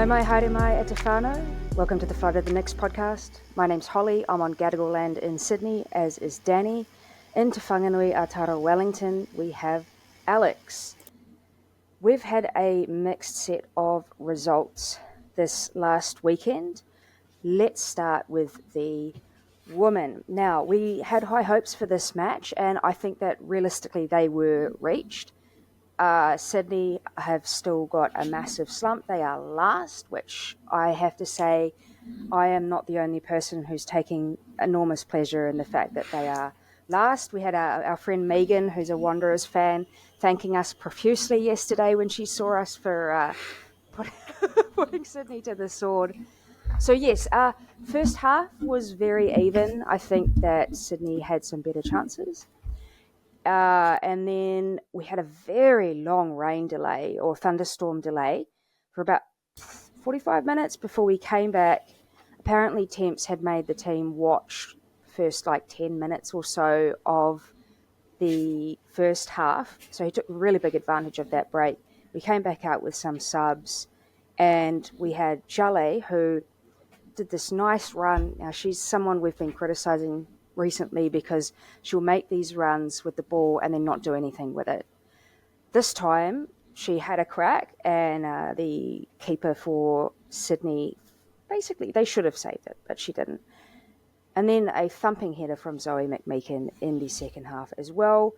No mai haere mai e te whānau. Welcome to the Flood of the Nix podcast. My name's Holly. I'm on Gadigal land in Sydney, as is Danny. In Te Whanganui, Aotearoa, Wellington, we have Alex. We've had a mixed set of results this last weekend. Let's start with the women. Now, we had high hopes for this match, and I think that realistically they were reached. Sydney have still got a massive slump. They are last, which I have to say I am not the only person who's taking enormous pleasure in the fact that they are last. We had our friend Megan, who's a Wanderers fan, thanking us profusely yesterday when she saw us for putting Sydney to the sword. So yes, first half was very even. I think that Sydney had some better chances. And then we had a very long rain delay or thunderstorm delay for about 45 minutes before we came back. Apparently temps had made the team watch first 10 minutes or so of the first half. So he took really big advantage of that break. We came back out with some subs, and we had Jale, who did this nice run. Now, she's someone we've been criticising recently because she'll make these runs with the ball and then not do anything with it. This time, she had a crack, and the keeper for Sydney, basically, they should have saved it, but she didn't. And then a thumping header from Zoe McMeekin in the second half as well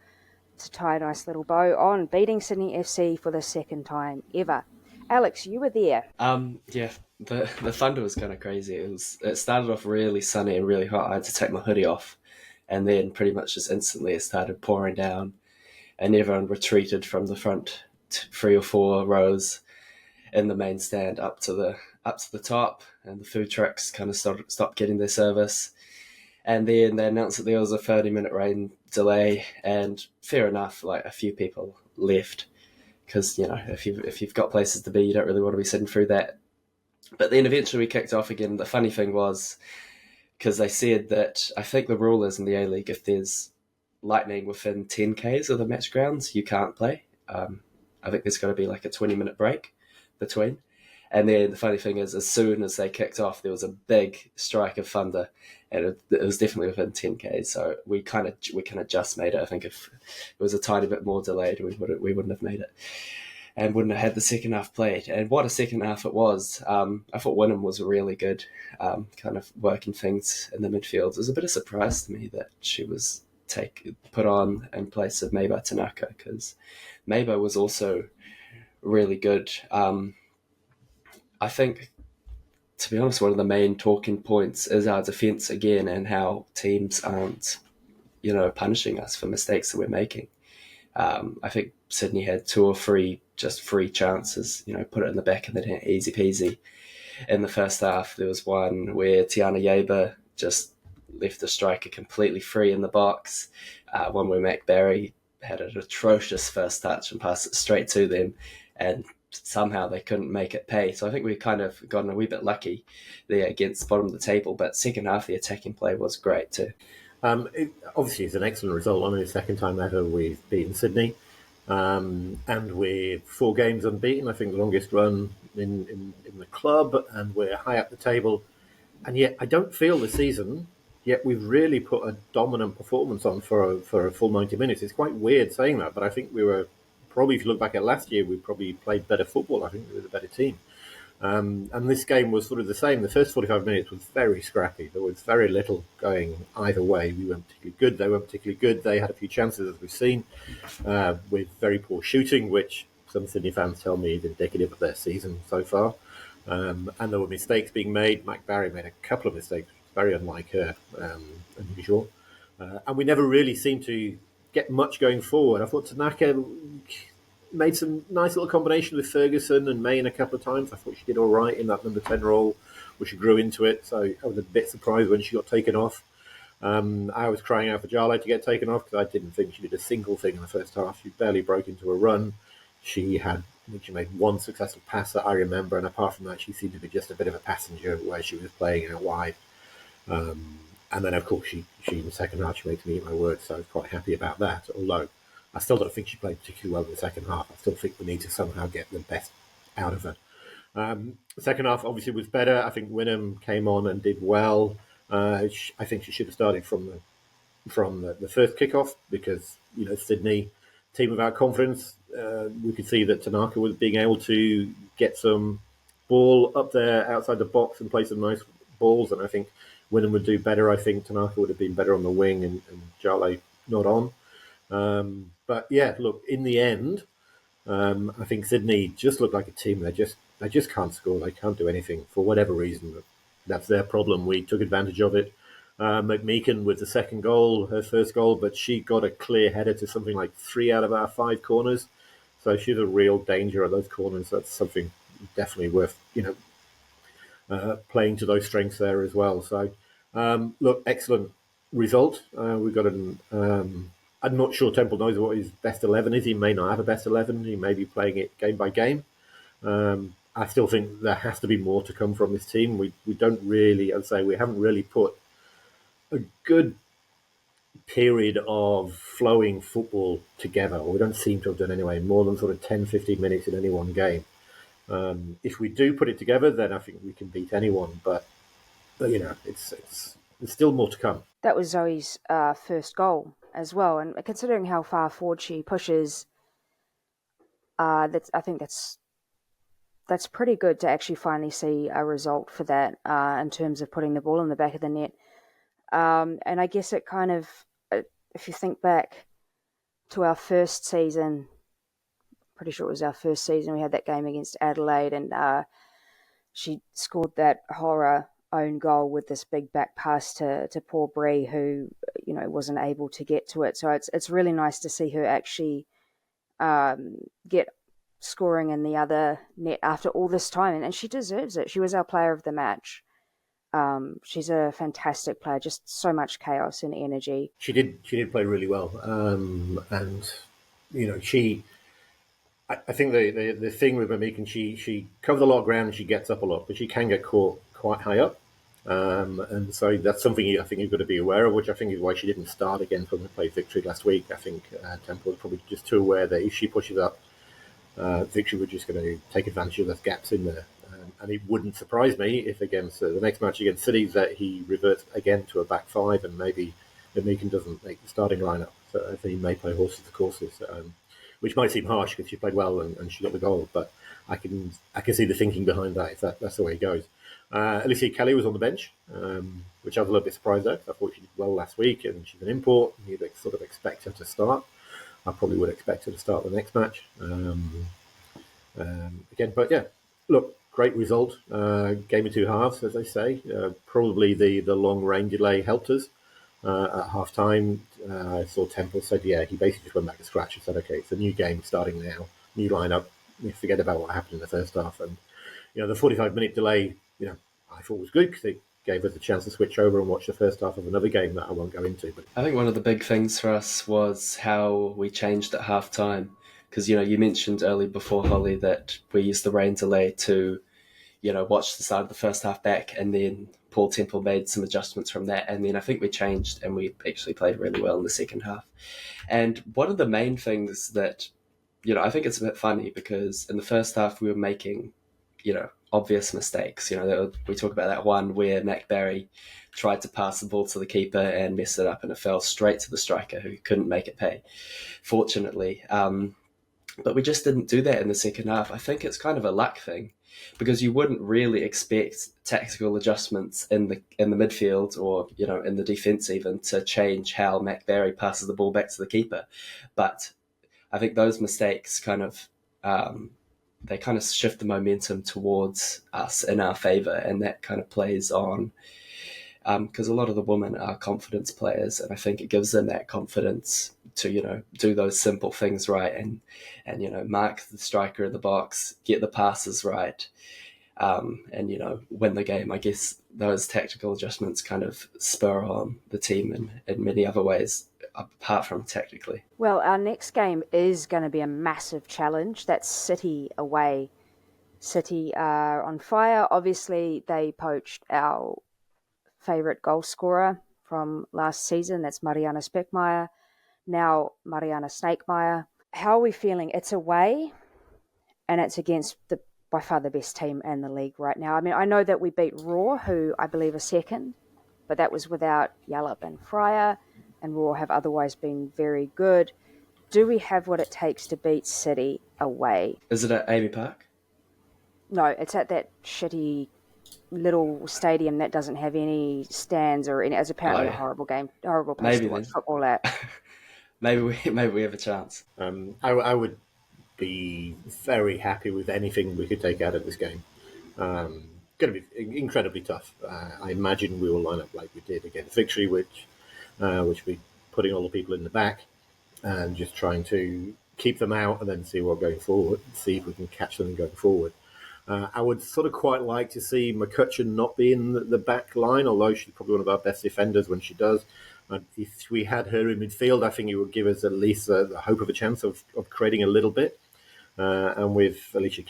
to tie a nice little bow on beating Sydney FC for the second time ever. Alex, you were there. Yeah, the thunder was kind of crazy. It started off really sunny and really hot. I had to take my hoodie off, and then pretty much just instantly it started pouring down, and everyone retreated from the front 3 or 4 rows in the main stand up to the top, and the food trucks kind of stopped getting their service. And then they announced that there was a 30-minute rain delay, and fair enough, a few people left because, if you've got places to be, you don't really want to be sitting through that. But then eventually we kicked off again. The funny thing was, because they said that, I think the rule is in the A-League, if there's lightning within 10 Ks of the match grounds, you can't play. I think there's got to be a 20-minute break between. And then the funny thing is, as soon as they kicked off, there was a big strike of thunder, and it was definitely within 10 Ks. So we kind of just made it. I think if it was a tiny bit more delayed, we wouldn't have made it, and wouldn't have had the second half played. And what a second half it was. I thought Wynnum was really good, kind of working things in the midfield. It was a bit of a surprise to me that she was put on in place of Meiba Tanaka, because Meiba was also really good. I think, to be honest, one of the main talking points is our defence again, and how teams aren't, punishing us for mistakes that we're making. I think Sydney had 2 or 3 just free chances, put it in the back of the net, easy peasy. In the first half, there was one where Tiana Yaber just left the striker completely free in the box. One where Mac Barry had an atrocious first touch and passed it straight to them, and somehow they couldn't make it pay. So I think we kind of gotten a wee bit lucky there against the bottom of the table. But second half, the attacking play was great too. Obviously, it's an excellent result. I mean, the second time ever we've beaten Sydney, and we're 4 games unbeaten. I think the longest run in the club, and we're high up the table. And yet, I don't feel the season. Yet we've really put a dominant performance on for a full 90 minutes. It's quite weird saying that, but I think we were probably, if you look back at last year, we probably played better football. I think we were the better team. And this game was sort of the same. The first 45 minutes was very scrappy. There was very little going either way. We weren't particularly good. They weren't particularly good. They had a few chances, as we've seen, with very poor shooting, which some Sydney fans tell me is indicative of their season so far. And there were mistakes being made. Mac Barry made a couple of mistakes, very unlike her, unusual. And we never really seemed to get much going forward. I thought Tanaka made some nice little combination with Ferguson and Main a couple of times. I thought she did all right in that number 10 role, which she grew into it. So I was a bit surprised when she got taken off. I was crying out for Jale to get taken off because I didn't think she did a single thing in the first half. She barely broke into a run. She made 1 successful pass that I remember, and apart from that, she seemed to be just a bit of a passenger where she was playing out wide. And then, of course, she in the second half, she makes me eat my words, so I was quite happy about that. Although I still don't think she played particularly well in the second half. I still think we need to somehow get the best out of her. Second half obviously was better. I think Wynnum came on and did well. I think she should have started from the first kickoff because Sydney team without confidence. We could see that Tanaka was being able to get some ball up there outside the box and play some nice balls, and I think Wynnum would do better. I think Tanaka would have been better on the wing and Jale not on. But yeah, look, in the end, I think Sydney just looked like a team. They just can't score. They can't do anything for whatever reason. That's their problem. We took advantage of it. McMeekin with the second goal, her first goal, but she got a clear header to something like 3 out of our 5 corners. So she's a real danger at those corners. That's something definitely worth playing to those strengths there as well. So look, excellent result. We've got an. I'm not sure Temple knows what his best 11 is. He may not have a best 11. He may be playing it game by game. I still think there has to be more to come from this team. We don't really, I'd say, we haven't really put a good period of flowing football together. We don't seem to have done anyway, more than sort of 10, 15 minutes in any one game. If we do put it together, then I think we can beat anyone. But it's there's still more to come. That was Zoe's first goal as well, and considering how far forward she pushes, I think that's pretty good to actually finally see a result for that in terms of putting the ball in the back of the net. And I guess it kind of, if you think back to our first season, pretty sure it was our first season, we had that game against Adelaide, and she scored that horror own goal with this big back pass to poor Bree, who wasn't able to get to it. So it's really nice to see her actually get scoring in the other net after all this time, and she deserves it. She was our player of the match. She's a fantastic player, just so much chaos and energy. She did play really well, and she. I think the thing with Mamikan, she covers a lot of ground and she gets up a lot, but she can get caught quite high up. And so that's something I think you've got to be aware of, which I think is why she didn't start again when we played Victory last week. I think Temple was probably just too aware that if she pushes up, Victory were just going to take advantage of those gaps in there. And it wouldn't surprise me if against the next match against City that he reverts again to a back five and maybe Meekin doesn't make the starting lineup. So I think he may play horses for courses, which might seem harsh because she played well and she got the goal. But I can see the thinking behind that if that's the way it goes. Alicia Kelly was on the bench, which I was a little bit surprised at. I thought she did well last week and she's an import. You'd sort of expect her to start. I probably would expect her to start the next match again. But yeah, look, great result. Game of two halves, as they say. Probably the long rain delay helped us. At half time, I saw Temple said, yeah, he basically just went back to scratch and said, okay, it's a new game starting now, new lineup. You forget about what happened in the first half. And, the 45-minute delay, I thought was good because it gave us a chance to switch over and watch the first half of another game that I won't go into. But I think one of the big things for us was how we changed at half time. Because, you mentioned early before, Holly, that we used the rain delay to, watch the start of the first half back, and then Paul Temple made some adjustments from that. And then I think we changed and we actually played really well in the second half. And one of the main things that, I think it's a bit funny because in the first half we were making, obvious mistakes. We talk about that one where Mac Barry tried to pass the ball to the keeper and messed it up, and it fell straight to the striker who couldn't make it pay, fortunately. But we just didn't do that in the second half. I think it's kind of a luck thing because you wouldn't really expect tactical adjustments in the midfield or in the defence even to change how Mac Barry passes the ball back to the keeper. But I think those mistakes kind of shift the momentum towards us in our favour, and that kind of plays on because a lot of the women are confidence players, and I think it gives them that confidence to do those simple things right and mark the striker in the box, get the passes right, and win the game. I guess those tactical adjustments kind of spur on the team in many other ways apart from tactically. Well, our next game is going to be a massive challenge. That's City away. City are on fire. Obviously, they poached our favourite goal scorer from last season. That's Mariana Speckmeier. Now Mariana Snakemeyer. How are we feeling? It's away, and it's against by far the best team in the league right now. I mean, I know that we beat Raw, who I believe are second, but that was without Yallop and Fryer, and Raw have otherwise been very good. Do we have what it takes to beat City away? Is it at Amy Park? No, it's at that shitty little stadium that doesn't have any stands or any. It's apparently Oh, a yeah. horrible place Maybe to watch then. football at. maybe we have a chance. I would be very happy with anything we could take out of this game. Going to be incredibly tough. I imagine we will line up like we did against Victory, which we putting all the people in the back and just trying to keep them out and then see what going forward. See if we can catch them going forward. I would sort of quite like to see McCutcheon not be in the back line, although she's probably one of our best defenders when she does. If we had her in midfield, I think it would give us at least the hope of a chance of creating a little bit. And with Olivia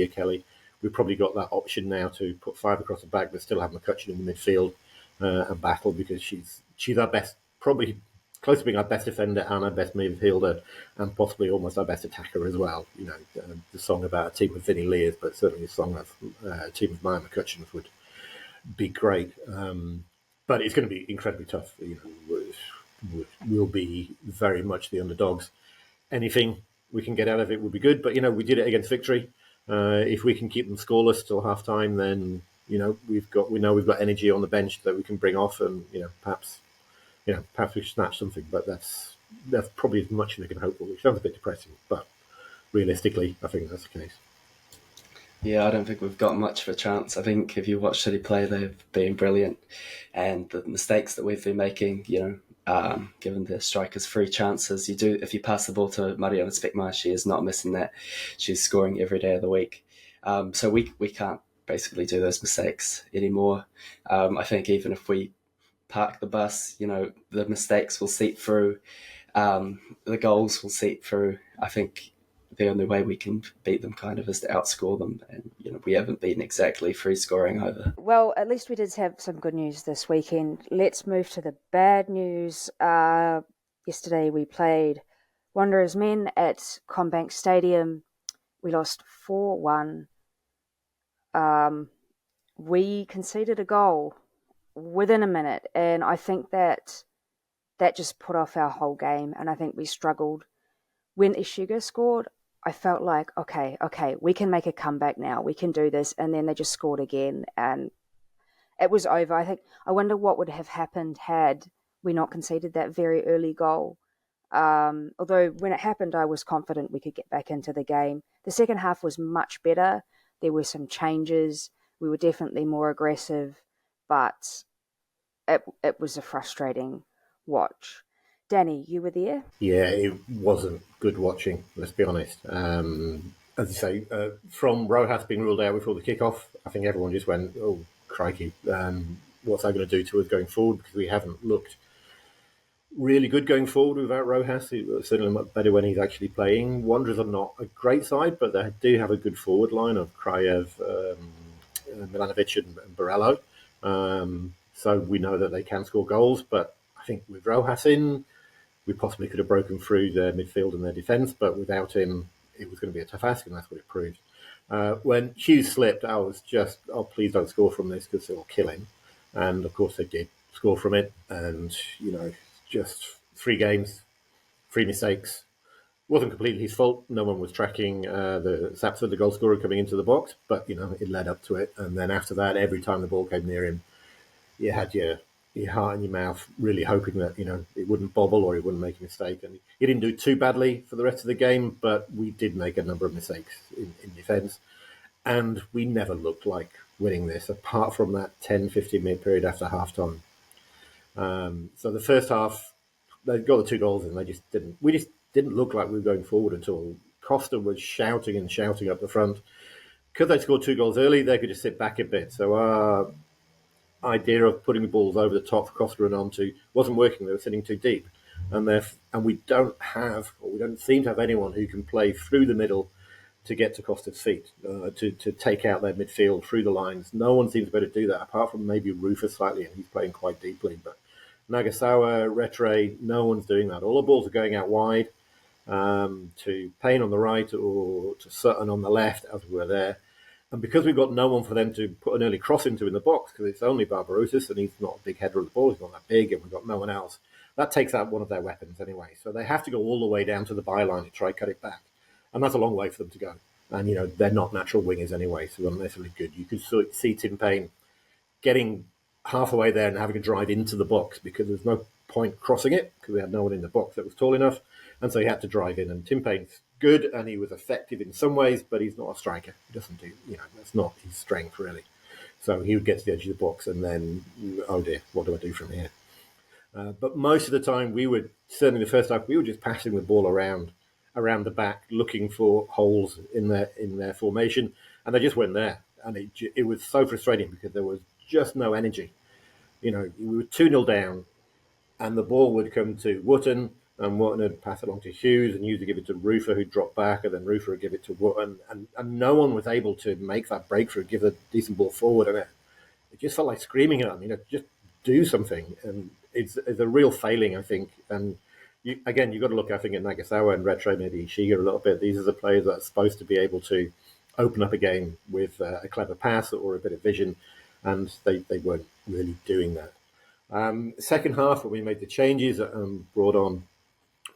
Kelly, we've probably got that option now to put 5 across the back, but still have McCutcheon in the midfield and battle, because she's our best, probably close to being our best defender and our best midfielder, and possibly almost our best attacker as well. You know, the song about a team of Vinnie Lears, but certainly the song of a team of Maya McCutcheons would be great. But it's going to be incredibly tough. You know, we'll be very much the underdogs. Anything we can get out of it would be good. But, you know, we did it against Victory. If we can keep them scoreless till half time, then, you know, we've got energy on the bench that we can bring off, and, perhaps we snatch something. But that's probably as much as we can hope for, which sounds a bit depressing. But realistically, I think that's the case. Yeah, I don't think we've got much of a chance. I think if you watch City play, they've been brilliant. And the mistakes that we've been making, given the strikers free chances, if you pass the ball to Mariana Spekma, she is not missing that. She's scoring every day of the week. So we can't basically do those mistakes anymore. I think even if we park the bus, the mistakes will seep through. The goals will seep through. I think the only way we can beat them kind of is to outscore them, and we haven't been exactly free scoring either. Well, at least we did have some good news this weekend. Let's move to the bad news. Yesterday we played Wanderers men at Combank Stadium. We lost 4-1. We conceded a goal within a minute, and I think that just put off our whole game, and I think we struggled. When Jessika scored, I felt like, okay, we can make a comeback now. We can do this. And then they just scored again, and it was over. I wonder what would have happened had we not conceded that very early goal. Although when it happened, I was confident we could get back into the game. The second half was much better. There were some changes. We were definitely more aggressive, but it was a frustrating watch. Danny, you were there? Yeah, it wasn't good watching, let's be honest. As you say, from Rojas being ruled out before the kickoff, I think everyone just went, oh, crikey, what's that going to do to us going forward? Because we haven't looked really good going forward without Rojas. It was certainly much better when he's actually playing. Wanderers are not a great side, but they do have a good forward line of Krajev, Milanovic and Borello. So we know that they can score goals, but I think with Rojas in, we possibly could have broken through their midfield and their defence, but without him, it was going to be a tough ask, and that's what it proved. When Hughes slipped, I was just, please don't score from this because it'll kill him. And of course they did score from it, and, just 3 games, 3 mistakes. Wasn't completely his fault. No one was tracking the Sapsford, the goal scorer, coming into the box, but, it led up to it. And then after that, every time the ball came near him, you had your heart in your mouth, really hoping that, it wouldn't bobble or he wouldn't make a mistake. And he didn't do too badly for the rest of the game, but we did make a number of mistakes in defence. And we never looked like winning this, apart from that 10-15 minute period after half-time. So the first half, they got the 2 goals and we just didn't look like we were going forward at all. Costa was shouting and shouting up the front. Because they scored 2 goals early, they could just sit back a bit. So our idea of putting the balls over the top for Costa and onto wasn't working. They were sitting too deep. And we don't seem to have anyone who can play through the middle to get to Costa's feet, to take out their midfield through the lines. No one seems to be able to do that, apart from maybe Rufus slightly, and he's playing quite deeply. But Nagasawa, Retre, no one's doing that. All the balls are going out wide. to Payne on the right or to Sutton on the left as we were there. And because we've got no one for them to put an early cross into in the box, because it's only Barbarouses and he's not a big header of the ball, he's not that big, and we've got no one else, that takes out one of their weapons anyway. So they have to go all the way down to the byline to try cut it back. And that's a long way for them to go. And, they're not natural wingers anyway, so they're not necessarily good. You could see Tim Payne getting halfway there and having a drive into the box because there's no point crossing it because we had no one in the box that was tall enough. And so he had to drive in. And Tim Payne's good and he was effective in some ways, but he's not a striker. He doesn't do, that's not his strength really. So he would get to the edge of the box and then, oh dear, what do I do from here? But most of the time certainly the first half, we were just passing the ball around the back, looking for holes in their formation, and they just weren't there. And it was so frustrating because there was just no energy. We were 2-0 down, and the ball would come to Wootton, and Wootton would pass it along to Hughes, and Hughes would give it to Rufer, who'd drop back, and then Rufer would give it to Wootton, and no one was able to make that breakthrough, give a decent ball forward, and it just felt like screaming at them, just do something. And it's a real failing, I think. And you've got to look, I think, at Nagasawa and Retro, maybe Shiga a little bit. These are the players that are supposed to be able to open up a game with a clever pass or a bit of vision, and they weren't really doing that. Second half, when we made the changes, brought on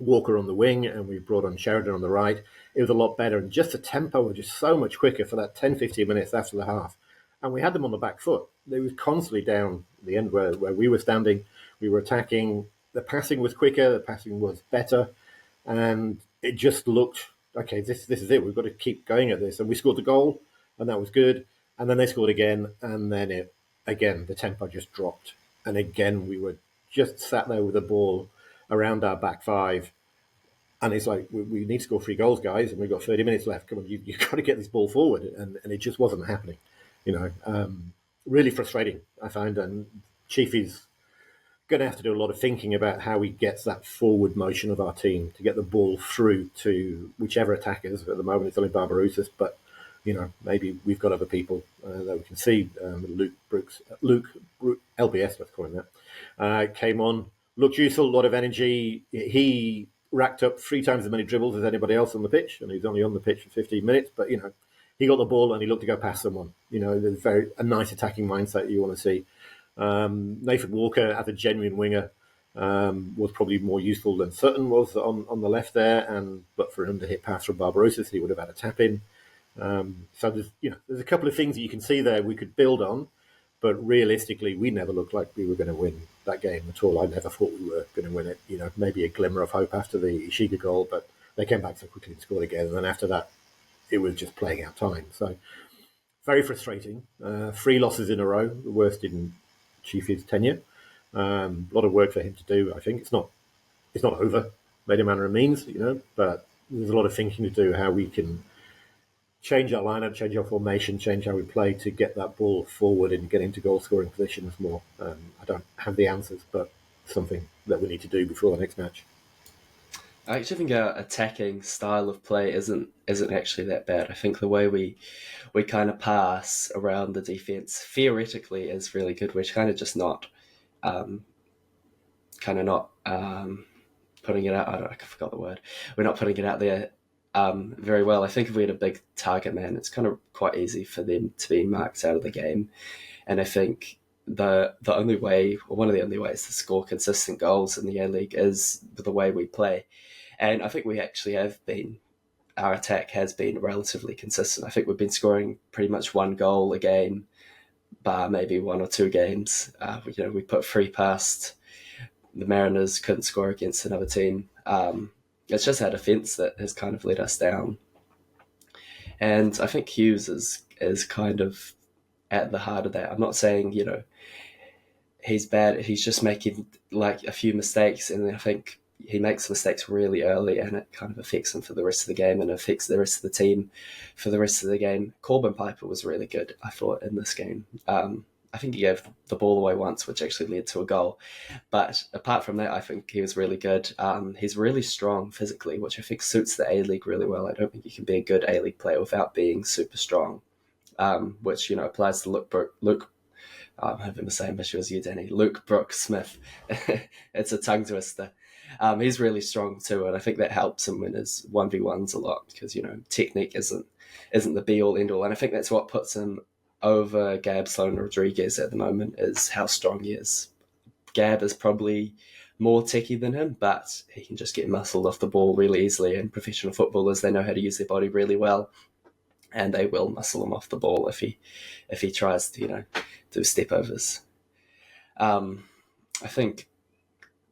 Walker on the wing and we brought on Sheridan on the right, it was a lot better. And just the tempo was just so much quicker for that 10-15 minutes after the half. And we had them on the back foot. They was constantly down the end where we were standing. We were attacking. The passing was quicker. The passing was better. And it just looked, okay, this is it. We've got to keep going at this. And we scored the goal, and that was good. And then they scored again. And then the tempo just dropped. And again, we were just sat there with the ball around our back five. And it's like, we need to score 3 goals, guys. And we've got 30 minutes left. Come on, you've got to get this ball forward. And it just wasn't happening. Really frustrating, I find. And Chiefy's going to have to do a lot of thinking about how he gets that forward motion of our team to get the ball through to whichever attackers. At the moment, it's only Barbarouses, but maybe we've got other people that we can see. Luke LBS, let's call him that, came on, looked useful, a lot of energy. He racked up 3 times as many dribbles as anybody else on the pitch, and he's only on the pitch for 15 minutes, but he got the ball and he looked to go past someone. There's a nice attacking mindset you want to see. Nathan Walker, as a genuine winger, was probably more useful than Sutton was on the left there. But for an underhit pass from Barbarouses, he would have had a tap in. So there's a couple of things that you can see there we could build on. But realistically, we never looked like we were going to win that game at all. I never thought we were going to win it. Maybe a glimmer of hope after the Ishiga goal, but they came back so quickly and scored again. And then after that, it was just playing out time. So very frustrating. 3 losses in a row, the worst in Chiefy's tenure. A lot of work for him to do. I think it's not over by any manner of means, but there's a lot of thinking to do how we can change our lineup, change our formation, change how we play to get that ball forward and get into goal scoring positions more. I don't have the answers, but something that we need to do before the next match. I actually think our attacking style of play isn't actually that bad. I think the way we kind of pass around the defense theoretically is really good. We're kind of just not putting it out. I forgot the word. We're not putting it out there very well. I think if we had a big target man, it's kind of quite easy for them to be marked out of the game. And I think the only way, or one of the only ways to score consistent goals in the A-League is the way we play. And I think we actually our attack has been relatively consistent. I think we've been scoring pretty much 1 goal a game, bar maybe 1 or 2 games. We put 3 past the Mariners, couldn't score against another team. It's just our defence that has kind of let us down. And I think Hughes is kind of at the heart of that. I'm not saying, he's bad. He's just making like a few mistakes, and I think he makes mistakes really early, and it kind of affects him for the rest of the game and affects the rest of the team for the rest of the game. Corbin Piper was really good, I thought, in this game. I think he gave the ball away once, which actually led to a goal. But apart from that, I think he was really good. He's really strong physically, which I think suits the A-League really well. I don't think you can be a good A-League player without being super strong, which applies to Luke I'm having the same issue as you, Danny. Luke Brooks Smith. It's a tongue twister. He's really strong too, and I think that helps him in his 1v1s a lot because, technique isn't the be all end all, and I think that's what puts him over Gab Sloan Rodriguez at the moment, is how strong he is. Gab is probably more techie than him, but he can just get muscled off the ball really easily, and professional footballers, they know how to use their body really well, and they will muscle him off the ball if he tries to do step overs. I think,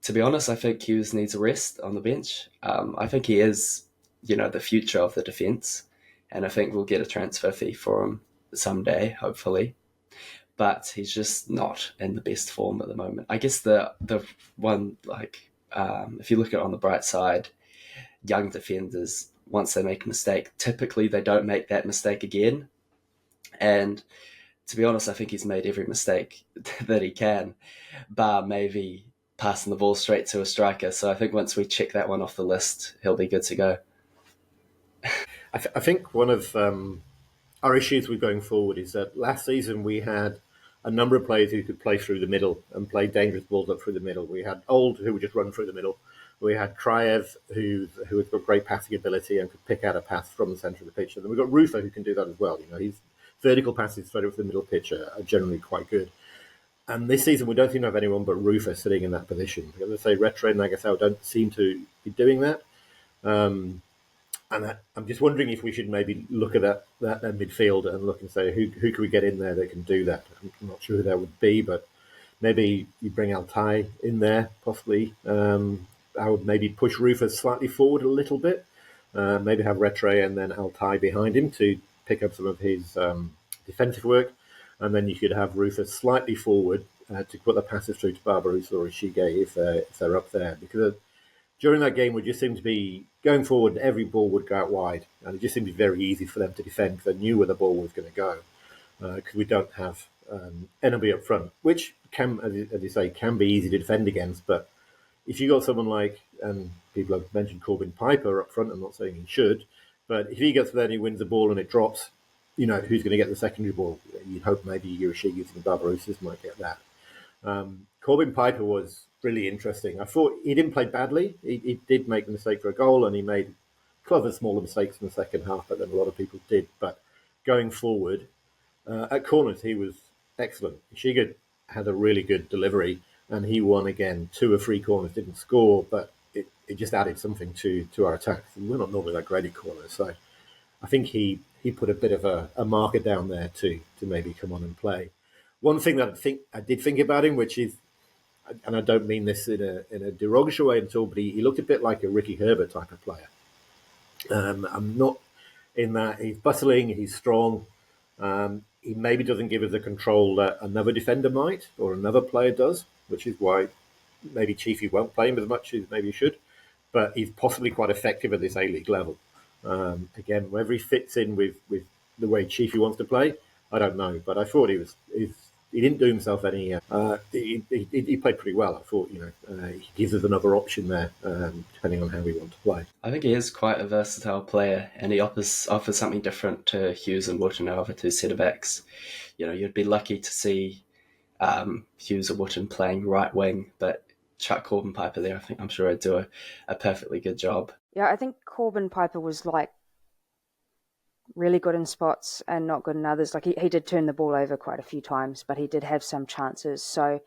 to be honest, I think Hughes needs a rest on the bench. I think he is the future of the defence, and I think we'll get a transfer fee for him someday, hopefully. But he's just not in the best form at the moment. I guess the one, if you look at it on the bright side, young defenders, once they make a mistake, typically they don't make that mistake again. And to be honest, I think he's made every mistake that he can, bar maybe passing the ball straight to a striker. So I think once we check that one off the list, he'll be good to go. I think one of our issues with going forward is that last season we had a number of players who could play through the middle and play dangerous balls up through the middle. We had Old, who would just run through the middle. We had Kraev, who has got great passing ability and could pick out a pass from the centre of the pitch. And then we've got Rufa, who can do that as well. His vertical passes straight up the middle pitch are generally quite good. And this season, we don't seem to have anyone but Rufa sitting in that position. As I say, Retre and Nagasao don't seem to be doing that. And I'm just wondering if we should maybe look at that midfield and look and say, who can we get in there that can do that? I'm not sure who that would be, but maybe you bring Altai in there, possibly. I would maybe push Rufus slightly forward a little bit, maybe have Retre and then Altai behind him to pick up some of his defensive work, and then you could have Rufus slightly forward to put the passes through to Barbarousse or Ishige if they're up there, because during that game, we just seemed to be going forward, and every ball would go out wide, and it just seemed to be very easy for them to defend because they knew where the ball was going to go, because we don't have anybody up front, which can, as you say, can be easy to defend against. But if you got someone like, and people have mentioned Corbin Piper up front, I'm not saying he should, but if he gets there and he wins the ball and it drops, who's going to get the secondary ball? You'd hope maybe Urashige and Barbarousse might get that. Corbin Piper was really interesting. I thought he didn't play badly. He did make the mistake for a goal, and he made clever smaller mistakes in the second half, but then a lot of people did. But going forward, at corners, he was excellent. Ishige had a really good delivery, and he won again 2 or 3 corners, didn't score, but it just added something to our attacks. We're not normally that great at corners, so I think he put a bit of a marker down there to maybe come on and play. One thing that I did think about him, which is, and I don't mean this in a derogatory way at all, but he looked a bit like a Ricky Herbert type of player. I'm not in that he's bustling, he's strong. He maybe doesn't give us the control that another defender might or another player does, which is why maybe Chiefy won't play him as much as maybe he should. But he's possibly quite effective at this A-League level. Again, whether he fits in with the way Chiefy wants to play, I don't know. But I thought he didn't do himself any. He played pretty well. I thought, he gives us another option there, depending on how we want to play. I think he is quite a versatile player, and he offers something different to Hughes and Wootton, our other 2 centre backs. You'd be lucky to see Hughes or Wootton playing right wing, but chuck Corbin Piper there. I'm sure he'd do a perfectly good job. Yeah, I think Corbin Piper was really good in spots and not good in others. He did turn the ball over quite a few times, but he did have some chances. So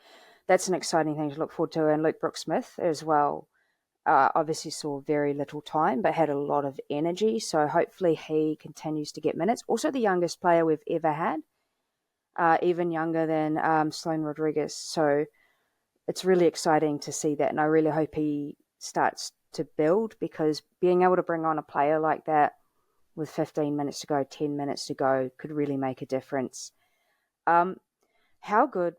that's an exciting thing to look forward to. And Luke Brooks-Smith as well, obviously saw very little time, but had a lot of energy. So hopefully he continues to get minutes. Also the youngest player we've ever had, even younger than Sloan Rodriguez. So it's really exciting to see that. And I really hope he starts to build, because being able to bring on a player like that with 15 minutes to go, 10 minutes to go, could really make a difference. How good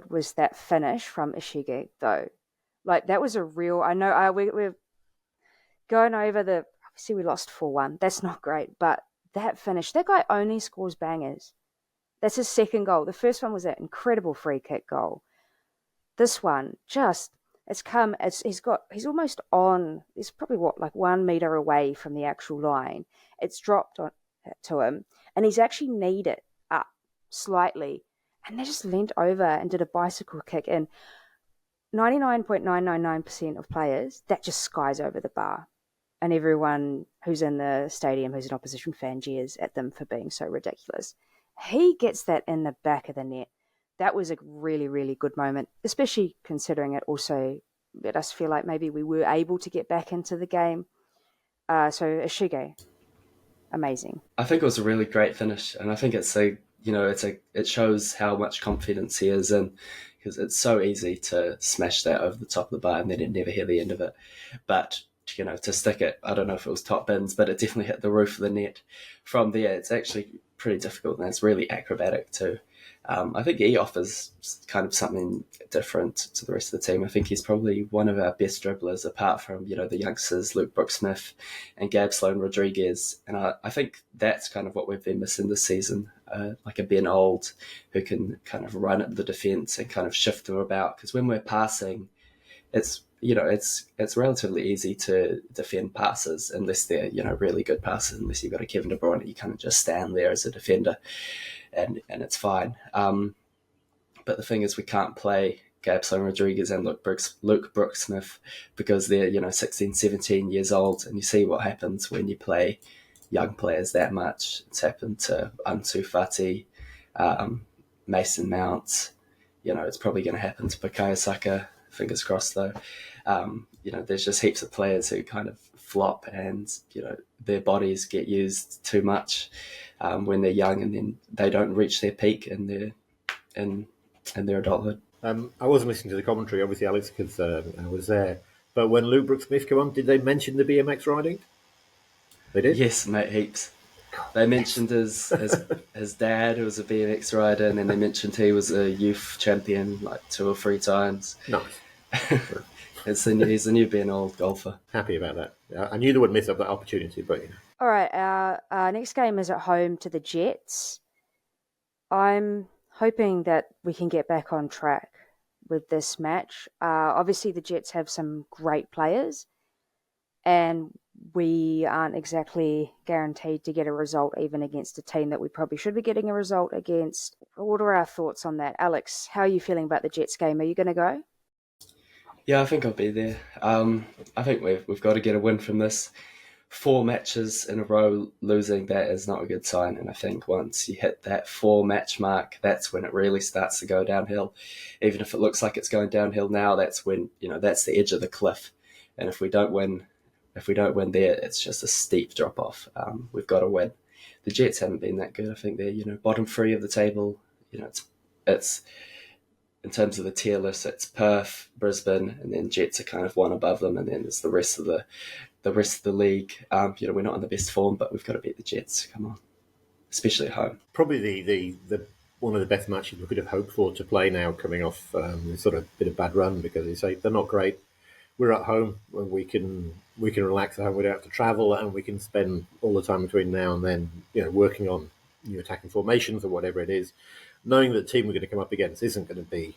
was that finish from Ishige, though? That was a real... I know we're going over obviously we lost 4-1. That's not great, but that finish, that guy only scores bangers. That's his second goal. The first one was that incredible free kick goal. This one, he's almost on, he's probably 1 meter away from the actual line. It's dropped to him, and he's actually kneed it up slightly, and they just leant over and did a bicycle kick, and 99.999% of players, that just skies over the bar. And everyone who's in the stadium who's an opposition fan jeers at them for being so ridiculous. He gets that in the back of the net. That was a really, really good moment, especially considering it also made us feel like maybe we were able to get back into the game. So Ishige, amazing. I think it was a really great finish, and I think it shows how much confidence he is in, because it's so easy to smash that over the top of the bar and then you never hear the end of it. But to stick it, I don't know if it was top bins, but it definitely hit the roof of the net. From there, it's actually pretty difficult, and it's really acrobatic too. I think he offers kind of something different to the rest of the team. I think he's probably one of our best dribblers, apart from the youngsters Luke Brooksmith and Gab Sloan Rodriguez. And I think that's kind of what we've been missing this season, like a Ben Old who can kind of run at the defence and kind of shift them about. Because when we're passing, it's relatively easy to defend passes unless they're really good passes. Unless you've got a Kevin De Bruyne, you kind of just stand there as a defender, and it's fine. But the thing is, we can't play Gabson Rodriguez and Luke Brooksmith because they're 16, 17 years old, and you see what happens when you play young players that much. It's happened to Ansu Fati, Mason Mount. It's probably going to happen to Bukayo Saka. Fingers crossed, though. There's just heaps of players who kind of flop, and their bodies get used too much when they're young, and then they don't reach their peak in their adulthood. I wasn't listening to the commentary, obviously, Alex, because I was there. But when Luke Brooksmith came on, did they mention the BMX riding? They did? Yes, mate, heaps. They mentioned his dad, who was a BMX rider, and then they mentioned he was a youth champion like 2 or 3 times. Nice. He's the new Ben Old golfer. Happy about that. I knew they would miss up that opportunity, but All right, our next game is at home to the Jets. I'm hoping that we can get back on track with this match. Obviously, the Jets have some great players, and we aren't exactly guaranteed to get a result even against a team that we probably should be getting a result against. What are our thoughts on that? Alex, how are you feeling about the Jets game? Are you going to go? Yeah, I think I'll be there. I think we've got to get a win from this. 4 matches in a row losing, that is not a good sign. And I think once you hit that 4-match mark, that's when it really starts to go downhill. Even if it looks like it's going downhill now, that's when that's the edge of the cliff. And if we don't win there, it's just a steep drop off. We've got to win. The Jets haven't been that good. I think they're bottom 3 of the table. It's in terms of the tier list, it's Perth, Brisbane, and then Jets are kind of one above them, and then there's the rest of the league. We're not in the best form, but we've got to beat the Jets. Come on, especially at home. Probably the one of the best matches we could have hoped for to play now, coming off sort of bit of bad run, because you say they're not great. We're at home when we can relax at home. We don't have to travel, and we can spend all the time between now and then, working on new attacking formations or whatever it is. Knowing that the team we're going to come up against isn't going to be,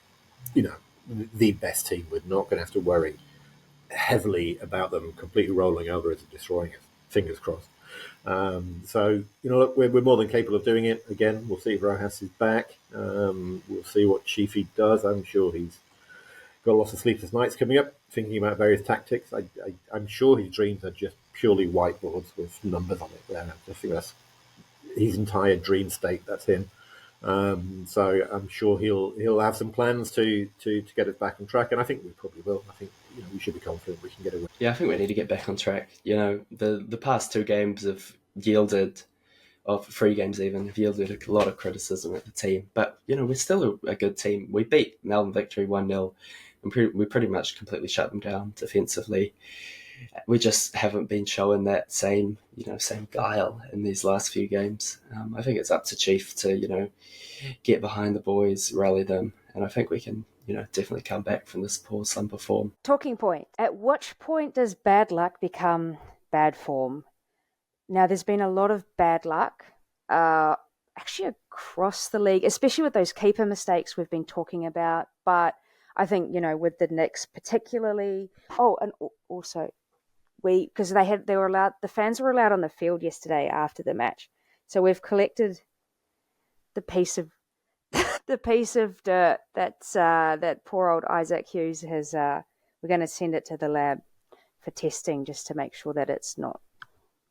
the best team. We're not going to have to worry heavily about them completely rolling over us and destroying us. Fingers crossed. So, look, we're more than capable of doing it. Again, we'll see if Rojas is back. We'll see what Chiefy does. I'm sure he's got lots of sleepless nights coming up, thinking about various tactics. I'm sure his dreams are just purely whiteboards with numbers on it. I think that's his entire dream state. That's him. So I'm sure he'll have some plans to get us back on track, and I think we probably will. I think we should be confident we can get away. Yeah, I think we need to get back on track. The past 2 games have yielded, or 3 games even, have yielded a lot of criticism at the team. But we're still a good team. We beat Melbourne Victory 1-0, and we pretty much completely shut them down defensively. We just haven't been showing that same guile in these last few games. I think it's up to Chief to, get behind the boys, rally them, and I think we can, definitely come back from this poor slumber form. Talking point. At which point does bad luck become bad form? Now, there's been a lot of bad luck, actually across the league, especially with those keeper mistakes we've been talking about. But I think, with the Knicks particularly. Oh, and also, because the fans were allowed on the field yesterday after the match. So we've collected the piece of the piece of dirt that poor old Isaac Hughes has. We're going to send it to the lab for testing just to make sure that it's not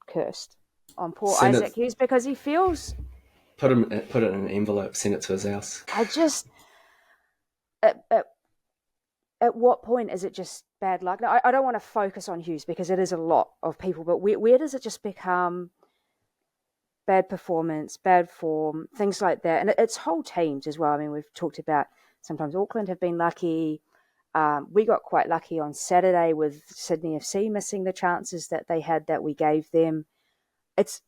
cursed on poor Send Isaac it. Hughes because he feels. Put it in an envelope. Send it to his house. I just at what point is it just bad luck? Now, I don't want to focus on Hughes because it is a lot of people, but where does it just become bad performance, bad form, things like that? And it's whole teams as well. I mean, we've talked about sometimes Auckland have been lucky. We got quite lucky on Saturday with Sydney FC missing the chances that they had that we gave them. It's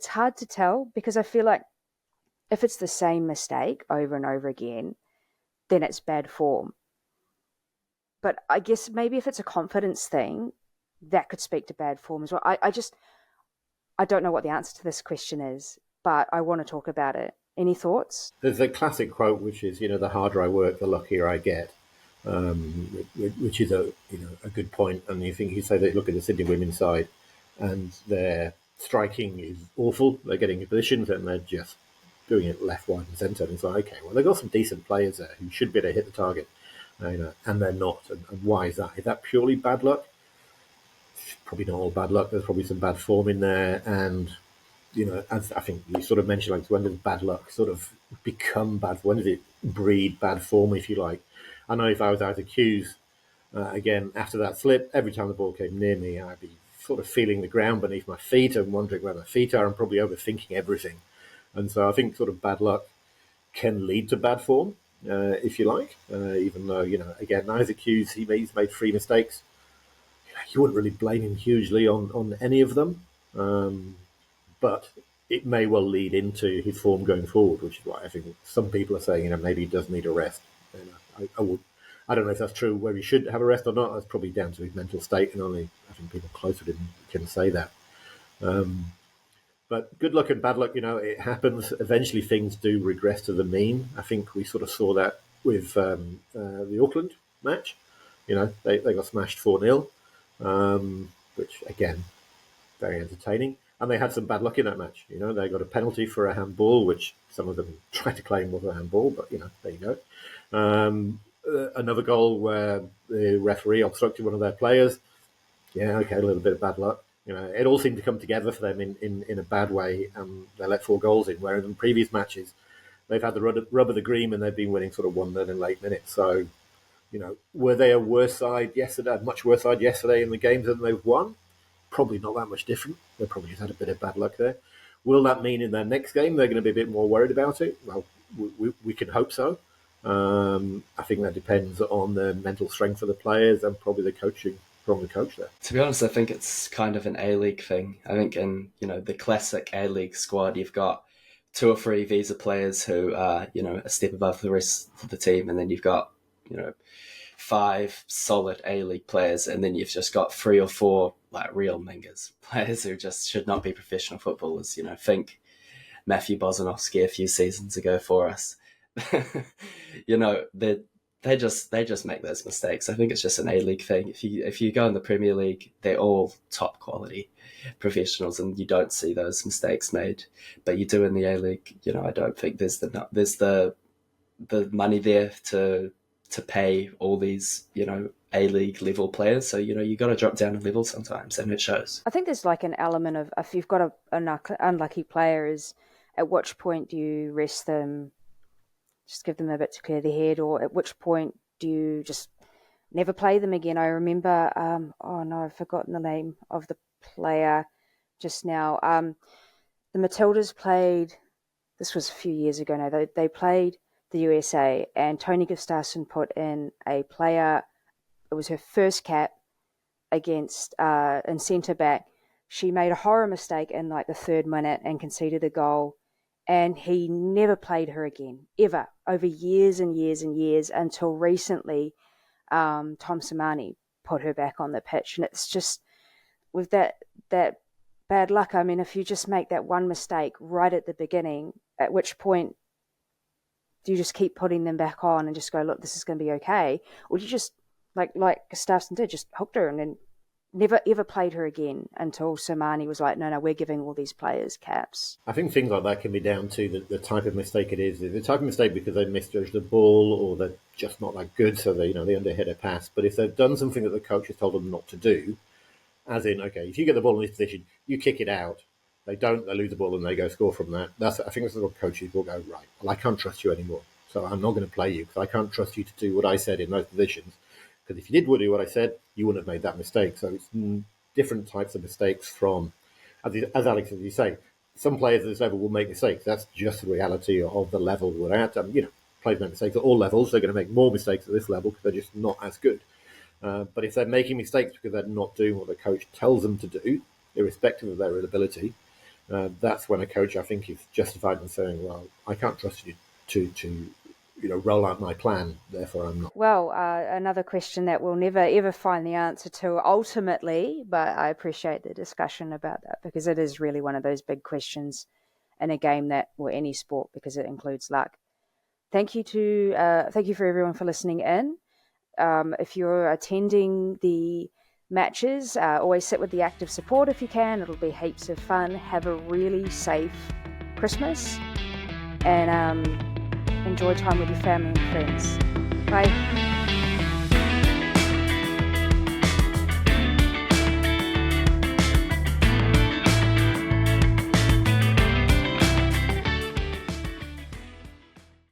hard to tell because I feel like if it's the same mistake over and over again, then it's bad form. But I guess maybe if it's a confidence thing, that could speak to bad form as well. I don't know what the answer to this question is, but I want to talk about it. Any thoughts? There's a classic quote, which is, the harder I work, the luckier I get, which is a good point. And you say that look at the Sydney women's side, and their striking is awful. They're getting in positions and they're just doing it left, right, and centre. And it's like, okay, well, they've got some decent players there who should be able to hit the target, and they're not. And why is that? Is that purely bad luck? Probably not all bad luck. There's probably some bad form in there, and as I think you sort of mentioned, like when does bad luck sort of become bad? When does it breed bad form, if you like? I know if I was Isaac Hughes, again after that slip, every time the ball came near me, I'd be sort of feeling the ground beneath my feet and wondering where my feet are, and probably overthinking everything. And so I think sort of bad luck can lead to bad form, if you like. Even though again, Isaac Hughes, he's made 3 mistakes. You wouldn't really blame him hugely on any of them. But it may well lead into his form going forward, which is why I think some people are saying, maybe he does need a rest. I don't know if that's true, whether he should have a rest or not. That's probably down to his mental state, and only I think people closer to him can say that. But good luck and bad luck, it happens. Eventually, things do regress to the mean. I think we sort of saw that with the Auckland match. They got smashed 4-0, which again, very entertaining. And they had some bad luck in that match. They got a penalty for a handball, which some of them tried to claim was a handball, but, there you go. Another goal where the referee obstructed one of their players. Yeah, okay, a little bit of bad luck. It all seemed to come together for them in a bad way, and they let 4 goals in, whereas in previous matches, they've had the rub of the green and they've been winning sort of 1-0 in late minutes. So, were they a worse side yesterday, a much worse side yesterday in the games than they've won? Probably not that much different. They probably just had a bit of bad luck there. Will that mean in their next game they're going to be a bit more worried about it? Well, we can hope so. I think that depends on the mental strength of the players and probably the coaching from the coach there. To be honest, I think it's kind of an A-League thing. I think in the classic A-League squad, you've got 2 or 3 visa players who are a step above the rest of the team, and then you've got 5 solid A-League players, and then you've just got 3 or 4 like real mingers, players who just should not be professional footballers. Think Matthew Bozanovsky a few seasons ago for us. They just make those mistakes. I think it's just an A-League thing. If you go in the Premier League, they're all top quality professionals, and you don't see those mistakes made. But you do in the A-League. I don't think there's the money there to pay all these A-League level players. So you got to drop down a level sometimes, and it shows. I think there's like an element of if you've got an unlucky player, is at which point do you rest them? Just give them a bit to clear their head, or at which point do you just never play them again? I remember, I've forgotten the name of the player just now. The Matildas played, this was a few years ago now, they played the USA, and Tony Gustafsson put in a player, it was her first cap against in centre back. She made a horror mistake in like the 3rd minute and conceded a goal. And he never played her again, ever, over years and years and years, until recently Tom Samani put her back on the pitch. And it's just, with that bad luck, I mean, if you just make that one mistake right at the beginning, at which point do you just keep putting them back on and just go, look, this is going to be okay? Or do you just, like Gustafsson did, just hooked her and then never ever played her again until Somani was like, no, we're giving all these players caps. I think things like that can be down to the type of mistake it is. The type of mistake because they misjudged the ball or they're just not that good, so they underhit a pass. But if they've done something that the coach has told them not to do, as in, okay, if you get the ball in this position, you kick it out. They don't, they lose the ball and they go score from that. I think that's what coaches will go, right, well, I can't trust you anymore. So I'm not going to play you because I can't trust you to do what I said in those positions. Because if you did do what I said, you wouldn't have made that mistake. So it's different types of mistakes from, as Alex, as you say, some players at this level will make mistakes. That's just the reality of the level we're at. Players make mistakes at all levels. They're going to make more mistakes at this level because they're just not as good. But if they're making mistakes because they're not doing what the coach tells them to do, irrespective of their ability, that's when a coach, I think, is justified in saying, well, I can't trust you to roll out my plan, therefore I'm not. Well, another question that we'll never ever find the answer to ultimately, but I appreciate the discussion about that because it is really one of those big questions in a game or any sport because it includes luck. Thank you for everyone for listening in. If you're attending the matches, always sit with the active support if you can. It'll be heaps of fun. Have a really safe Christmas and enjoy time with your family and friends. Bye.